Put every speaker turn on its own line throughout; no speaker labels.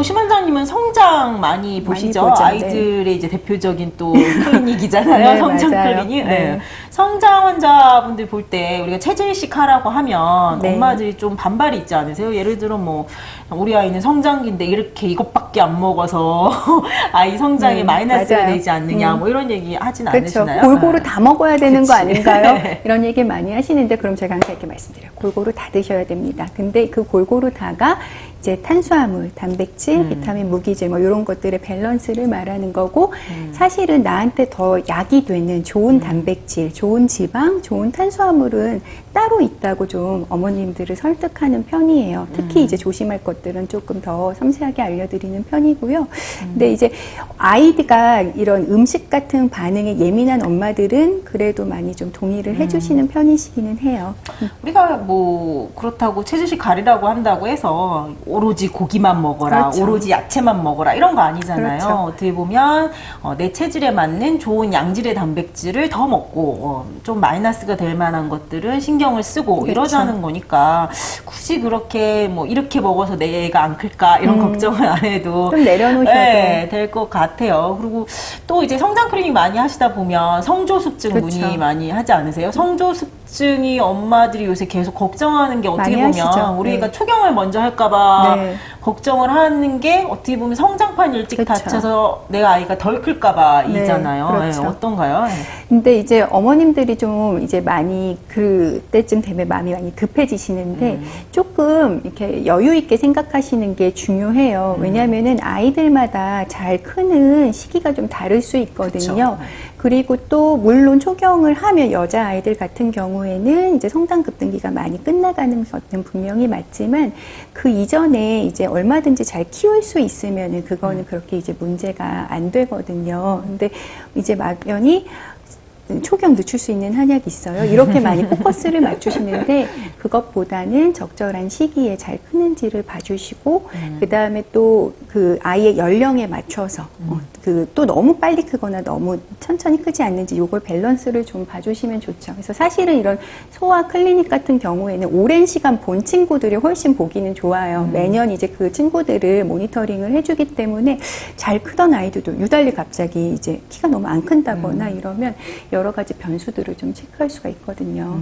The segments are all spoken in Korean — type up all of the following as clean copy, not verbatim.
또 심원장님은 성장 많이 보시죠?
보죠,
아이들의
네.
이제 대표적인 또 클리닉이잖아요.
네,
성장
맞아요.
클리닉.
네.
네. 성장 환자분들 볼 때 우리가 체질식 하라고 하면
네.
엄마들이 좀 반발이 있지 않으세요? 예를 들어 뭐 우리 아이는 성장기인데 이렇게 이것밖에 안 먹어서 아이 성장에 마이너스가
맞아요.
되지 않느냐 뭐 이런 얘기 하진
그렇죠.
않으시나요?
골고루 다 먹어야 되는 거
그치.
아닌가요?
네.
이런 얘기 많이 하시는데 그럼 제가 항상 이렇게 말씀드려요. 골고루 다 드셔야 됩니다. 근데 그 골고루 다가 이제 탄수화물, 단백질, 비타민, 무기질 뭐 이런 것들의 밸런스를 말하는 거고 사실은 나한테 더 약이 되는 좋은 단백질, 좋은 지방, 좋은 탄수화물은 따로 있다고 좀 어머님들을 설득하는 편이에요. 특히 이제 조심할 것들은 조금 더 섬세하게 알려드리는 편이고요. 근데 이제 아이가 이런 음식 같은 반응에 예민한 엄마들은 그래도 많이 좀 동의를 해주시는 편이시기는 해요.
우리가 뭐 그렇다고 체질식 가리라고 한다고 해서 오로지 고기만 먹어라,
그렇죠.
오로지 야채만 먹어라 이런 거 아니잖아요.
그렇죠.
어떻게 보면 내 체질에 맞는 좋은 양질의 단백질을 더 먹고 좀 마이너스가 될 만한 것들은 신경을 쓰고
그렇죠.
이러자는 거니까 굳이 그렇게 뭐 이렇게 먹어서 내 애가 안 클까 이런 걱정은 안 해도
좀 내려놓으셔도
될 것 같아요. 그리고 또 이제 성장 클리닉 많이 하시다 보면 성조숙증
그렇죠.
문의 많이 하지 않으세요? 성조숙증이 엄마들이 요새 계속 걱정하는 게 어떻게
많이
보면
하시죠.
우리가
네.
초경을 먼저 할까봐
네.
걱정을 하는 게 어떻게 보면 성장판 일찍
그렇죠.
다쳐서 내 아이가 덜 클까봐
네,
이잖아요.
그렇죠.
어떤가요?
근데 이제 어머님들이 좀 이제 많이 그때쯤 되면 마음이 많이 급해지시는데 조금 이렇게 여유 있게 생각하시는 게 중요해요. 왜냐하면은 아이들마다 잘 크는 시기가 좀 다를 수 있거든요.
그쵸.
그리고 또 물론 초경을 하면 여자 아이들 같은 경우에는 이제 성장 급등기가 많이 끝나가는 것은 분명히 맞지만 그 이전에 이제 얼마든지 잘 키울 수 있으면은 그거는 그렇게 이제 문제가 안 되거든요. 근데 이제 막연히 초경 늦출 수 있는 한약이 있어요. 이렇게 많이 포커스를 맞추시는데 그것보다는 적절한 시기에 잘 크는지를 봐주시고 그 다음에 또 그 아이의 연령에 맞춰서 그 또 너무 빨리 크거나 너무 천천히 크지 않는지 요걸 밸런스를 좀 봐주시면 좋죠. 그래서 사실은 이런 소아 클리닉 같은 경우에는 오랜 시간 본 친구들이 훨씬 보기는 좋아요. 매년 이제 그 친구들을 모니터링을 해주기 때문에 잘 크던 아이들도 유달리 갑자기 이제 키가 너무 안 큰다거나 이러면 여러 가지 변수들을 좀 체크할 수가 있거든요.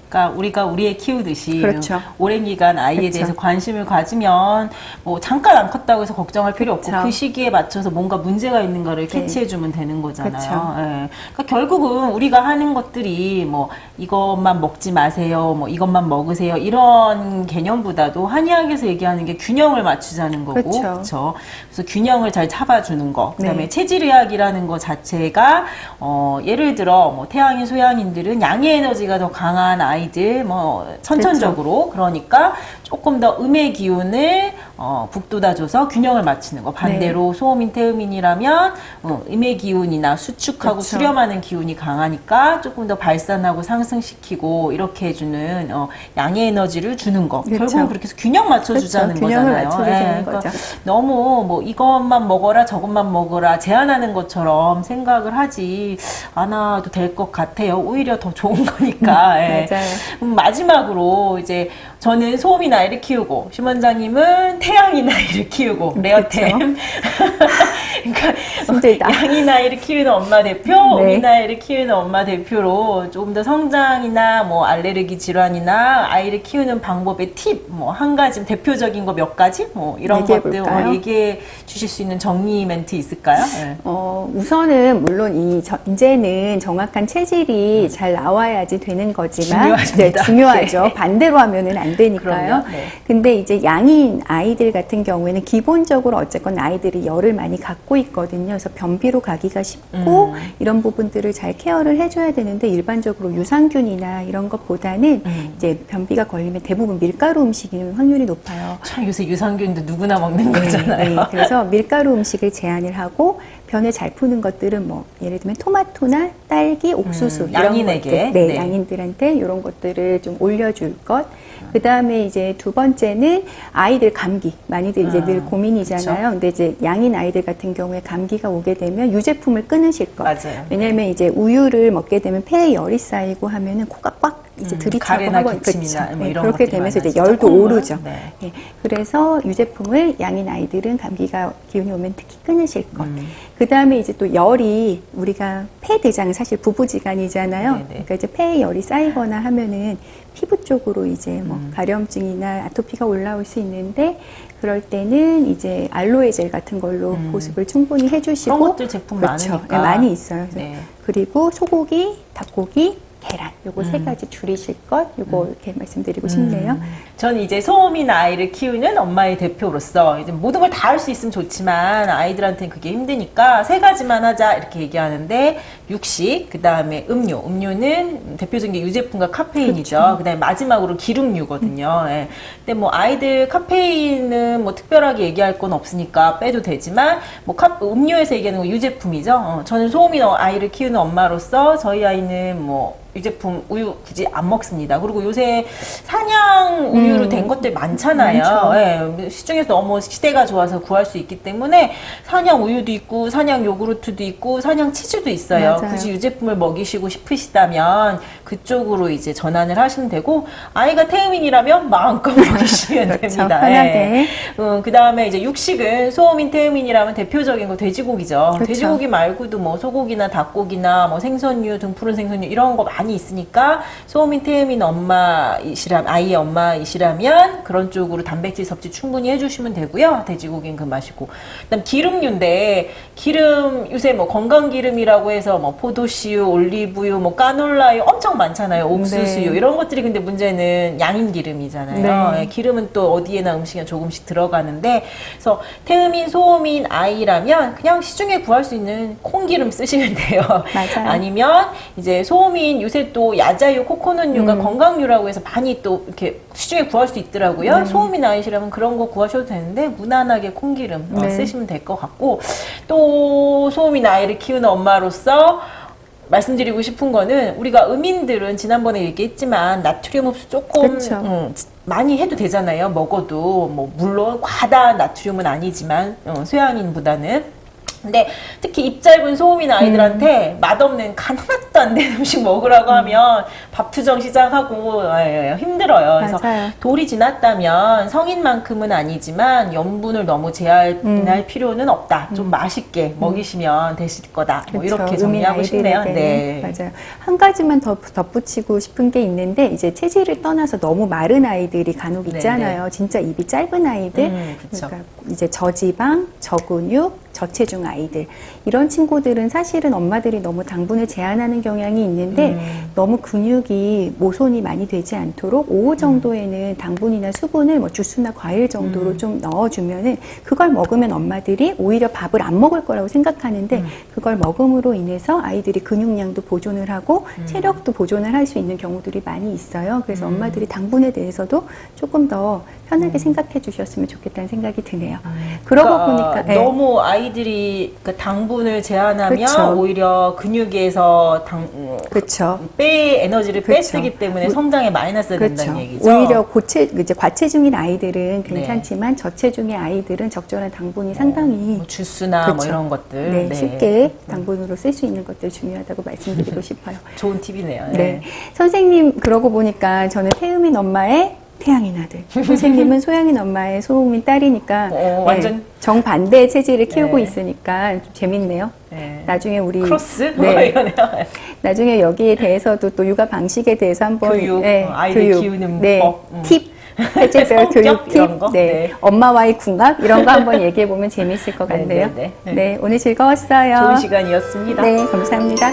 그러니까 우리가 우리 애 키우듯이
그렇죠.
오랜 기간 아이에
그렇죠.
대해서 관심을 가지면 뭐 잠깐 안 컸다고 해서 걱정할 필요 없고
그렇죠.
그 시기에 맞춰서 뭔가 문제가 있는 거를 캐치해주면 되는 거잖아요.
그렇죠.
예. 그러니까 결국은 우리가 하는 것들이 뭐 이것만 먹지 마세요, 뭐 이것만 먹으세요 이런 개념보다도 한의학에서 얘기하는 게 균형을 맞추자는 거고,
그렇죠.
그렇죠? 그래서 균형을 잘 잡아주는 거. 그다음에
네.
체질의학이라는 거 자체가 예를 들어 뭐 태양인 소양인들은 양의 에너지가 더 강한 아이들 뭐 선천적으로 그러니까 조금 더 음의 기운을 북돋아줘서 균형을 맞추는 거. 반대로 소음인 태음인이라면 음의 기운이나 수축하고
그렇죠.
수렴하는 기운이 강하니까 조금 더 발산하고 상승시키고 이렇게 해주는 양의 에너지를 주는 거.
그렇죠.
결국은 그렇게 해서 균형 맞춰주자는
그렇죠. 균형을
거잖아요.
맞춰주자는
예,
거죠.
너무 뭐 이것만 먹어라 저것만 먹어라 제한하는 것처럼 생각을 하지 않아도 될 것 같아요. 오히려 더 좋은 거니까. 예.
맞아요.
마지막으로 이제 저는 소음인 아이를 키우고 심원장님은 태양인 아이를 키우고 레어템 그러니까
힘들다.
양인 아이를 키우는 엄마 대표,
네.
음인 아이를 키우는 엄마 대표로 조금 더 성장이나 뭐 알레르기 질환이나 아이를 키우는 방법의 팁, 뭐 한 가지 대표적인 거 몇 가지, 뭐 이런
얘기해
것들
볼까요?
얘기해 주실 수 있는 정리 멘트 있을까요? 네.
우선은 물론 이제는 정확한 체질이 잘 나와야지 되는 거지만
중요하십니다.
중요하죠.
네.
반대로 하면은 안 되니까요.
그럼요. 네.
근데 이제 양인 아이들 같은 경우에는 기본적으로 어쨌건 아이들이 열을 많이 갖고 있거든요. 그래서 변비로 가기가 쉽고 이런 부분들을 잘 케어를 해줘야 되는데 일반적으로 유산균이나 이런 것보다는 이제 변비가 걸리면 대부분 밀가루 음식이 확률이 높아요.
참 요새 유산균도 누구나 먹는 거잖아요.
네, 그래서 밀가루 음식을 제한을 하고 변을 잘 푸는 것들은 뭐 예를 들면 토마토나 딸기, 옥수수 이런
양인에게.
것들, 네,
네.
양인들한테 이런 것들을 좀 올려줄 것. 그 다음에 이제 두 번째는 아이들 감기 많이들 이제 늘 고민이잖아요.
그쵸.
근데 이제 양인 아이들 같은 경우에 감기가 오게 되면 유제품을 끊으실 것.
맞아요.
왜냐하면 이제 우유를 먹게 되면 폐에 열이 쌓이고 하면은 코가 꽉 이제 들이차고
가래나
한번
기침이나 뭐
네,
이런
그렇게
것들이
되면서 이제
많아지죠.
열도
콧물.
오르죠.
네.
네, 그래서 유제품을 양인 아이들은 감기가 기운이 오면 특히 끊으실 것. 그 다음에 이제 또 열이 우리가 폐대장 사실 부부지간이잖아요.
네네.
그러니까 이제 폐에 열이 쌓이거나 하면은 피부 쪽으로 이제 뭐 가려움증이나 아토피가 올라올 수 있는데 그럴 때는 이제 알로에 젤 같은 걸로 보습을 충분히 해주시고
그런 것들 제품
그렇죠.
많으니까.
네, 많이 있어요. 그래서
네.
그리고 소고기, 닭고기, 계란 요거 세 가지 줄이실 것 요거 이렇게 말씀드리고 싶네요.
전 이제 소음인 아이를 키우는 엄마의 대표로서 이제 모든 걸 다 할 수 있으면 좋지만 아이들한테는 그게 힘드니까 세 가지만 하자 이렇게 얘기하는데 육식, 그 다음에 음료. 음료는 대표적인 게 유제품과 카페인이죠. 그 다음에 마지막으로 기름류거든요. 예. 근데 뭐 아이들 카페인은 뭐 특별하게 얘기할 건 없으니까 빼도 되지만 뭐 음료에서 얘기하는 거 유제품이죠. 저는 소음인 아이를 키우는 엄마로서 저희 아이는 뭐 유제품 우유 굳이 안 먹습니다. 그리고 요새 사냥 우유로 된 것들 많잖아요.
많죠.
예, 시중에서 너무 시대가 좋아서 구할 수 있기 때문에 사냥 우유도 있고 사냥 요구르트도 있고 사냥 치즈도 있어요.
맞아요.
굳이 유제품을 먹이시고 싶으시다면 그쪽으로 이제 전환을 하시면 되고 아이가 태음인이라면 마음껏 먹이시면
그렇죠.
됩니다.
편하게.
그 다음에 이제 육식은 소음인 태음인이라면 대표적인 거 돼지고기죠.
그렇죠.
돼지고기 말고도 뭐 소고기나 닭고기나 뭐 생선류 등 푸른 생선류 이런 거 많이 있으니까 소음인 태음인 아이의 엄마이시라면 그런 쪽으로 단백질 섭취 충분히 해주시면 되고요. 돼지고기는 그 맛이고. 그다음 기름류인데 기름 요새 뭐 건강 기름이라고 해서 뭐 포도씨유, 올리브유, 뭐 까놀라유 엄청 많잖아요. 옥수수유
네.
이런 것들이 근데 문제는 양인 기름이잖아요.
네.
예, 기름은 또 어디에나 음식에 조금씩 들어가는데 그래서 태음인 소음인 아이라면 그냥 시중에 구할 수 있는 콩기름 쓰시면 돼요.
맞아요.
아니면 이제 소음인 요새 또 야자유, 코코넛유가 건강유라고 해서 많이 또 이렇게 시중에 구할 수 있더라고요. 소음인 아이시라면 그런 거 구하셔도 되는데 무난하게 콩기름
네.
쓰시면 될 것 같고 또 소음인 아이를 키우는 엄마로서 말씀드리고 싶은 거는 우리가 음인들은 지난번에 얘기했지만 나트륨 흡수 조금
그렇죠.
많이 해도 되잖아요. 먹어도 뭐 물론 과다한 나트륨은 아니지만 소양인보다는 근데 특히 입 짧은 소음인 아이들한테 맛없는 간 하나도 안 되는 음식 먹으라고 하면 밥투정 시작하고 힘들어요. 그래서
맞아요.
돌이 지났다면 성인만큼은 아니지만 염분을 너무 제한할 필요는 없다. 좀 맛있게 먹이시면 되실 거다. 뭐
그렇죠.
이렇게 정리하고 싶네요. 네.
맞아요. 한 가지만 더 덧붙이고 싶은 게 있는데 이제 체질을 떠나서 너무 마른 아이들이 간혹 있잖아요. 진짜 입이 짧은 아이들.
그쵸.
그러니까 이제 저지방, 저근육, 저체중 아이들 이런 친구들은 사실은 엄마들이 너무 당분을 제한하는 경향이 있는데 너무 근육이 모손이 많이 되지 않도록 오후 정도에는 당분이나 수분을 뭐 주스나 과일 정도로 좀 넣어주면은 그걸 먹으면 엄마들이 오히려 밥을 안 먹을 거라고 생각하는데 그걸 먹음으로 인해서 아이들이 근육량도 보존을 하고 체력도 보존을 할 수 있는 경우들이 많이 있어요. 그래서 엄마들이 당분에 대해서도 조금 더 편하게 생각해 주셨으면 좋겠다는 생각이 드네요. 그러고 보니까 네.
너무 아이들이 그 당분을 제한하면
그쵸.
오히려 근육에서
그렇죠.
뼈의 에너지를
그쵸.
빼쓰기 때문에 성장에 마이너스가
그렇죠.
된다는 얘기죠.
오히려 이제 과체중인 아이들은 괜찮지만 저체중의 아이들은 적절한 당분이 상당히
뭐 주스나 뭐
그쵸.
이런 것들
네, 쉽게 당분으로 쓸 수 있는 것들 중요하다고 말씀드리고 싶어요.
좋은 팁이네요.
네. 선생님 그러고 보니까 저는 태음인 엄마의 태양인 아들. 선생님은 소양인 엄마의 소음인 딸이니까
완전
정반대의 체질을 키우고
네.
있으니까 좀 재밌네요.
네.
나중에 우리
크로스
네.
이거네요.
나중에 여기에 대해서도 또 육아 방식에 대해서 한번
교육, 아이들 키우는
네,
법,
팁, 실제별 교육
성격 이런
팁,
거?
네.
네.
엄마와의 궁합 이런 거 한번 얘기해 보면 재밌을 것 같네요.
네,
네, 오늘 즐거웠어요.
좋은 시간이었습니다.
네, 감사합니다.